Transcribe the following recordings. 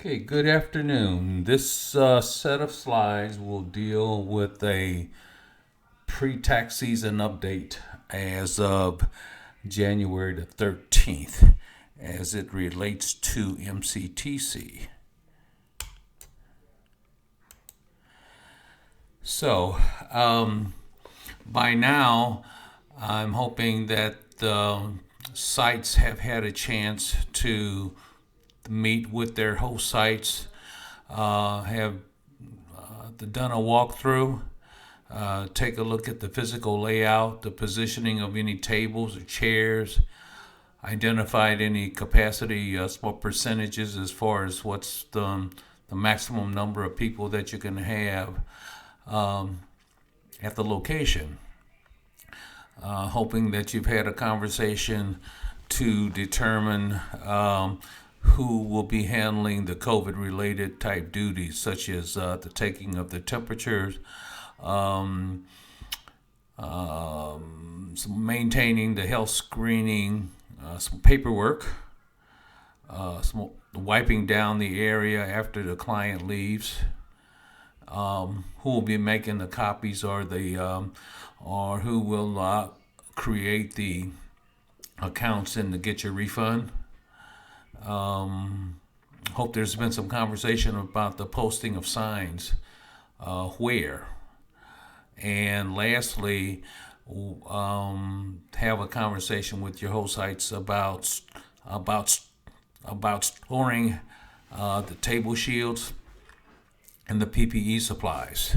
Okay, good afternoon. This set of slides will deal with a pre-tax season update as of January the 13th as it relates to MCTC. So, by now, I'm hoping that the sites have had a chance to meet with their host sites, have done a walkthrough, take a look at the physical layout, the positioning of any tables or chairs, identified any capacity small percentages as far as what's the maximum number of people that you can have at the location. Hoping that you've had a conversation to determine who will be handling the COVID related type duties, such as the taking of the temperatures, maintaining the health screening, some paperwork, some wiping down the area after the client leaves, who will be making the copies or who will create the accounts and to get your refund. Hope there's been some conversation about the posting of signs, where. And lastly, have a conversation with your host sites about storing the table shields and the PPE supplies.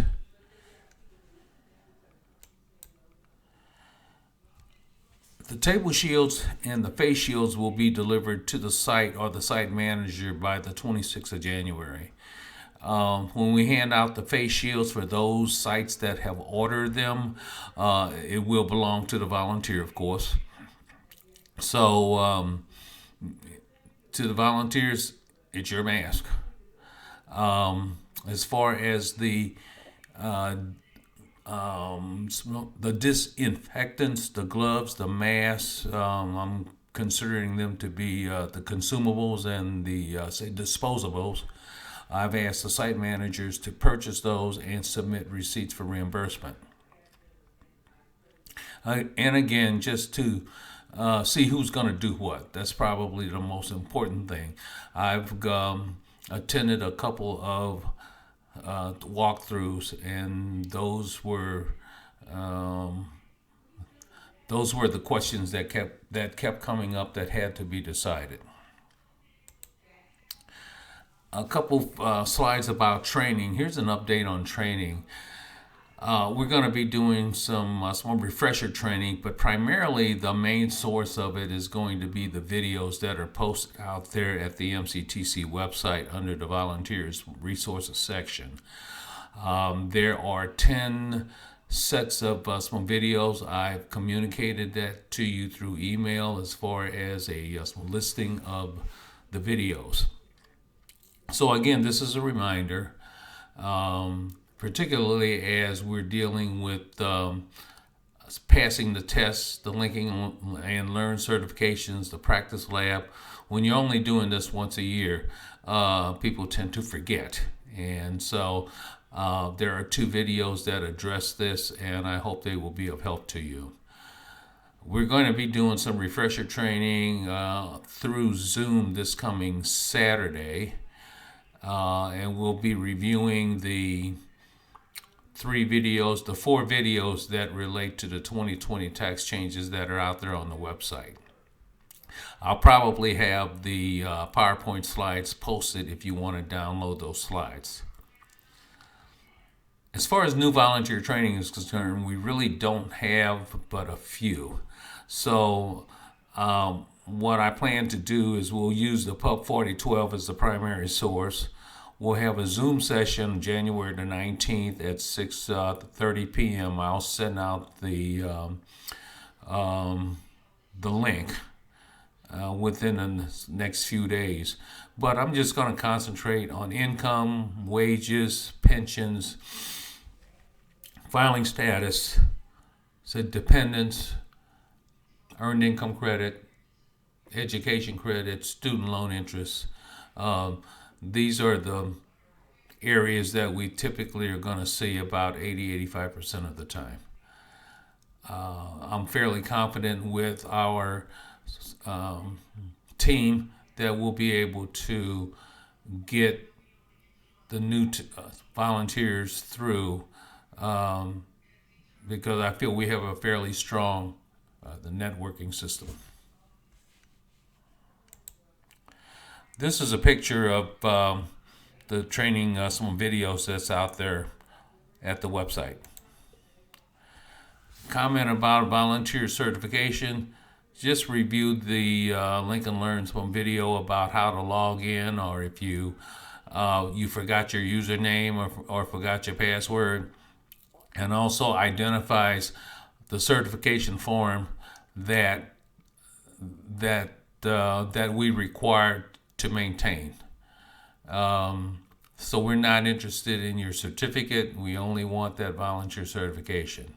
The table shields and the face shields will be delivered to the site or the site manager by the 26th of January. When we hand out the face shields for those sites that have ordered them, it will belong to the volunteer, of course. So, to the volunteers, it's your mask. As far as the disinfectants, the gloves, the masks, I'm considering them to be the consumables and the disposables. I've asked the site managers to purchase those and submit receipts for reimbursement. And again, just to see who's going to do what. That's probably the most important thing. I've attended a couple of walkthroughs, and those were the questions that kept coming up that had to be decided. A couple slides about training. Here's an update on training. We're going to be doing some refresher training, but primarily the main source of it is going to be the videos that are posted out there at the MCTC website under the Volunteers Resources section. There are 10 sets of some videos. I've communicated that to you through email as far as a listing of the videos. So again, this is a reminder, particularly as we're dealing with passing the tests, the linking and learn certifications, the practice lab. When you're only doing this once a year, people tend to forget. And so there are 2 videos that address this, and I hope they will be of help to you. We're going to be doing some refresher training through Zoom this coming Saturday. And we'll be reviewing the 4 videos that relate to the 2020 tax changes that are out there on the website. I'll probably have the PowerPoint slides posted if you want to download those slides. As far as new volunteer training is concerned, we really don't have but a few. So what I plan to do is we'll use the Pub 4012 as the primary source. We'll have a Zoom session January the 19th at 6:30 p.m. I'll send out the link within the next few days. But I'm just going to concentrate on income, wages, pensions, filing status, dependents, earned income credit, education credit, student loan interest, these are the areas that we typically are going to see about 80-85% of the time. I'm fairly confident with our team that we'll be able to get the new volunteers through, because I feel we have a fairly strong the networking system. This is a picture of the training, some videos that's out there at the website. Comment about volunteer certification. Just reviewed the Link and Learn some video about how to log in, or if you forgot your username or forgot your password, and also identifies the certification form that we require to maintain. So we're not interested in your certificate. We only want that volunteer certification.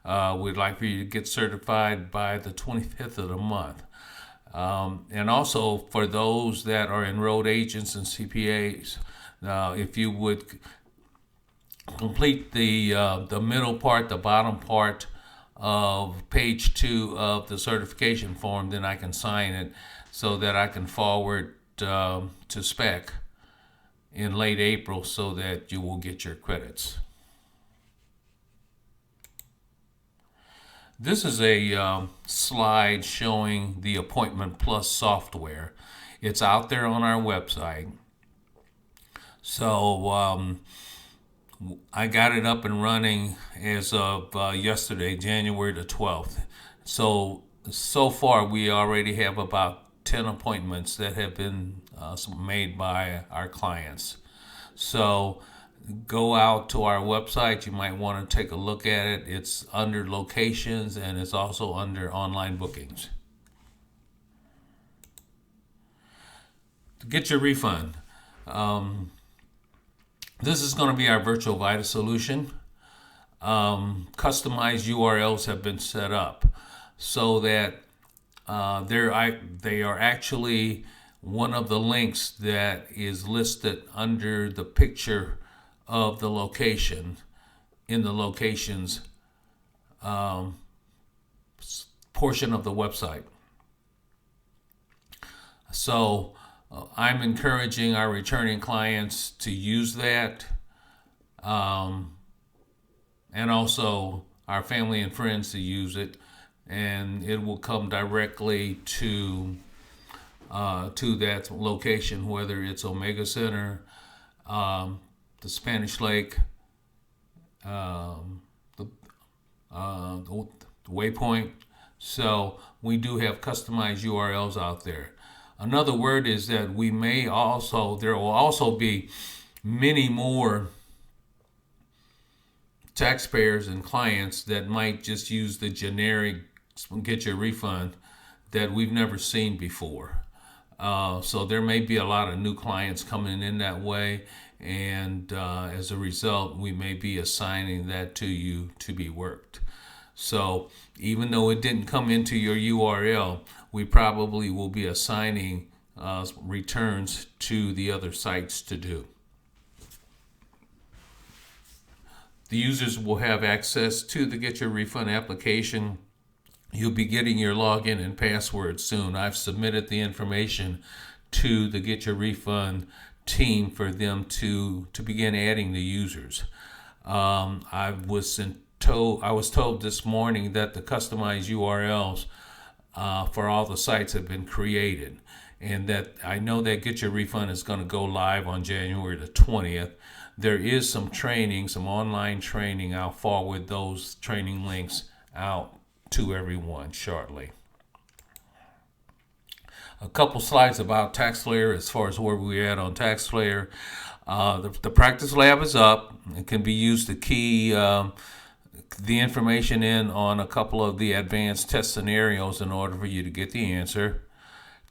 We'd like for you to get certified by the 25th of the month. And also for those that are enrolled agents and CPAs, if you would complete the middle part, the bottom part of page 2 of the certification form, then I can sign it so that I can forward to SPEC in late April so that you will get your credits. This is a slide showing the Appointment Plus software. It's out there on our website. So I got it up and running as of yesterday, January the 12th. So far we already have about 10 appointments that have been made by our clients. So go out to our website. You might want to take a look at it. It's under locations and it's also under online bookings. To get your refund, this is going to be our virtual VITA solution. Customized URLs have been set up so that they are actually one of the links that is listed under the picture of the location in the locations portion of the website. So I'm encouraging our returning clients to use that, and also our family and friends to use it, and it will come directly to that location, whether it's Omega Center, the Spanish Lake, the Waypoint. So we do have customized URLs out there. Another word is that there will also be many more taxpayers and clients that might just use the generic get your refund that we've never seen before. So there may be a lot of new clients coming in that way, and as a result, we may be assigning that to you to be worked. So even though it didn't come into your URL, we probably will be assigning returns to the other sites to do. The users will have access to the Get Your Refund application. You'll be getting your login and password soon. I've submitted the information to the Get Your Refund team for them to begin adding the users. I was told this morning that the customized URLs for all the sites have been created, and that I know that Get Your Refund is going to go live on January the 20th. There is some training, some online training. I'll forward those training links out to everyone shortly. A couple slides about TaxSlayer as far as where we're at on TaxSlayer. The practice lab is up. It can be used to key the information in on a couple of the advanced test scenarios in order for you to get the answer.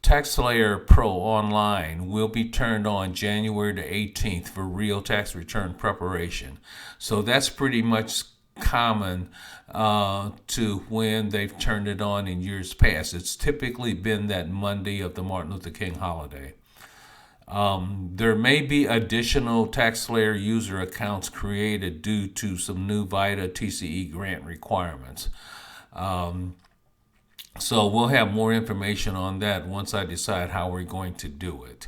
TaxSlayer Pro Online will be turned on January the 18th for real tax return preparation. So that's pretty much common to when they've turned it on in years past. It's typically been that Monday of the Martin Luther King holiday. There may be additional TaxSlayer user accounts created due to some new VITA TCE grant requirements. So we'll have more information on that once I decide how we're going to do it.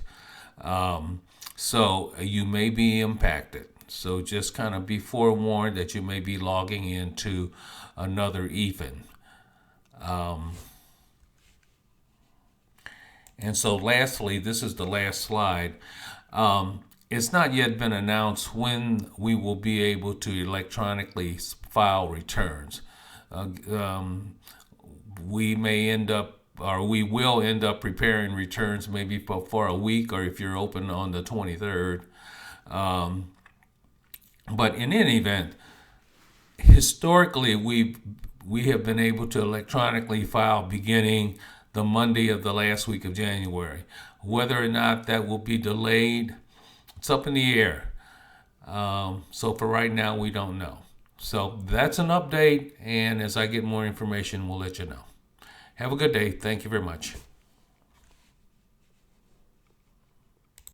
So you may be impacted. So just kind of be forewarned that you may be logging into another even. And so lastly, this is the last slide. It's not yet been announced when we will be able to electronically file returns. We may end up, or we will end up preparing returns maybe for a week, or if you're open on the 23rd. But in any event, historically we have been able to electronically file beginning the Monday of the last week of January. Whether or not that will be delayed, it's up in the air. So for right now, we don't know. So that's an update, and as I get more information, we'll let you know. Have a good day. Thank you very much.